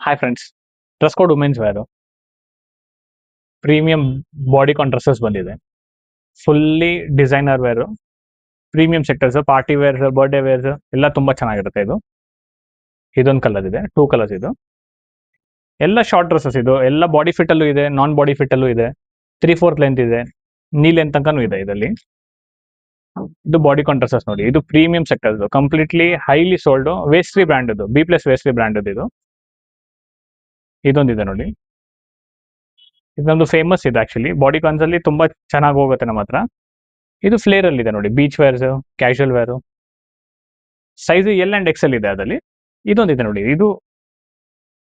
Hi friends, dress code women's wear premium bodycon dresses ಬಂದಿದೆ. Fully designer wear, premium sectors, party wears, birthday wears ಎಲ್ಲ ತುಂಬಾ ಚೆನ್ನಾಗಿರುತ್ತೆ. ಇದೊಂದು colour ಇದೆ, 2 colours ಇದು. ಎಲ್ಲ ಶಾರ್ಟ್ ಡ್ರೆಸ್ಸಸ್ ಇದು, ಎಲ್ಲ ಬಾಡಿ ಫಿಟ್ ಅಲ್ಲೂ ಇದೆ, ನಾನ್ ಬಾಡಿ ಫಿಟ್ ಅಲ್ಲೂ ಇದೆ, 3/4 ಲೆಂತ್ ಇದೆ, ನೀ ಲೆಂತ್ ತನಕನೂ ಇದೆ ಇದರಲ್ಲಿ. ಇದು ಬಾಡಿಕಾನ್ ಡ್ರೆಸ್ಸಸ್ ನೋಡಿ, ಇದು premium sectors, completely highly sold, ವೇಸ್ಟ್ರಿ ಬ್ರ್ಯಾಂಡ್ ಇದು, ಬಿ ಪ್ಲಸ್ ವೇಸ್ಟ್ರಿ ಬ್ರ್ಯಾಂಡ್ ಇದು. ಇದೊಂದಿದೆ ನೋಡಿ, ಇದು ನಮ್ದು ಫೇಮಸ್ ಇದೆ ಆಕ್ಚುಲಿ, ಬಾಡಿಕಾನ್ಸ್ ಅಲ್ಲಿ ತುಂಬಾ ಚೆನ್ನಾಗಿ ಹೋಗುತ್ತೆ ನಮ್ಮ ಹತ್ರ. ಇದು ಫ್ಲೇರ್ ಅಲ್ಲಿ ಇದೆ ನೋಡಿ, beach wears, casual wear, size L and XL ಇದೆ ಅದರಲ್ಲಿ. ಇದೊಂದಿದೆ ನೋಡಿ, ಇದು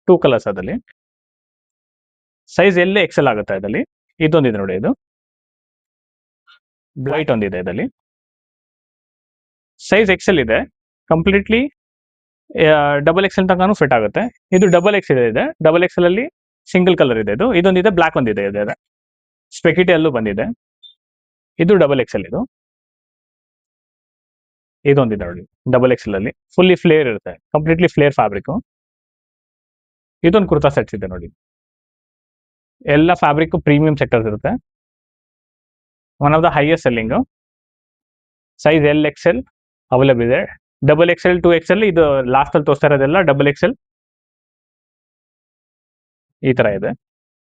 2 ಕಲರ್ಸ್ ಅದಲ್ಲಿ, ಸೈಜ್ ಎಲ್ ಎಕ್ಸೆಲ್ ಆಗುತ್ತೆ ಅದರಲ್ಲಿ. ಇದೊಂದಿದೆ ನೋಡಿ, ಇದು ಬ್ಲೈಟ್ ಒಂದಿದೆ ಇದರಲ್ಲಿ, ಸೈಜ್ ಎಕ್ಸೆಲ್ ಇದೆ, ಕಂಪ್ಲೀಟ್ಲಿ ಡಬಲ್ ಎಕ್ಸೆಲ್ ತನಕನೂ ಫಿಟ್ ಆಗುತ್ತೆ. ಇದು ಡಬಲ್ ಎಕ್ಸೆಲ್ ಇದೆ, ಡಬಲ್ ಎಕ್ಸೆಲ್ ಅಲ್ಲಿ ಸಿಂಗಲ್ ಕಲರ್ ಇದೆ. ಇದೊಂದಿದೆ, ಬ್ಲಾಕ್ ಒಂದಿದೆ, ಇದೆ ಸ್ಪೆಕಿಟಿ ಅಲ್ಲೂ ಬಂದಿದೆ. ಇದು ಡಬಲ್ ಎಕ್ಸೆಲ್, ಇದೊಂದಿದೆ ನೋಡಿ, ಡಬಲ್ ಎಕ್ಸೆಲ್ ಅಲ್ಲಿ ಫುಲ್ಲಿ ಫ್ಲೇರ್ ಇರುತ್ತೆ, ಕಂಪ್ಲೀಟ್ಲಿ ಫ್ಲೇರ್ ಫ್ಯಾಬ್ರಿಕ್. ಇದೊಂದು ಕುರ್ತಾ ಸೆಟ್ಸ್ ಇದೆ ನೋಡಿ, ಎಲ್ಲ ಫ್ಯಾಬ್ರಿಕ್ ಪ್ರೀಮಿಯಂ ಸೆಕ್ಟರ್ಸ್ ಇರುತ್ತೆ. One of the highest selling, size L Excel available ಇದೆ, ಡಬಲ್ ಎಕ್ಸೆಲ್, 2XL, ಇದು ಲಾಸ್ಟ್ ಅಲ್ಲಿ ತೋರಿಸ್ತಾ ಇರೋದೆಲ್ಲ ಡಬಲ್ ಎಕ್ಸೆಲ್. ಈ ತರ ಇದೆ.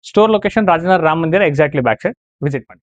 ಸ್ಟೋರ್ ಲೊಕೇಶನ್ ರಾಜನಗರ ರಾಮ ಮಂದಿರ ಎಕ್ಸಾಕ್ಟ್ಲಿ ಬ್ಯಾಕ್ ಸೈಡ್, ವಿಸಿಟ್ ಮಾಡಿ.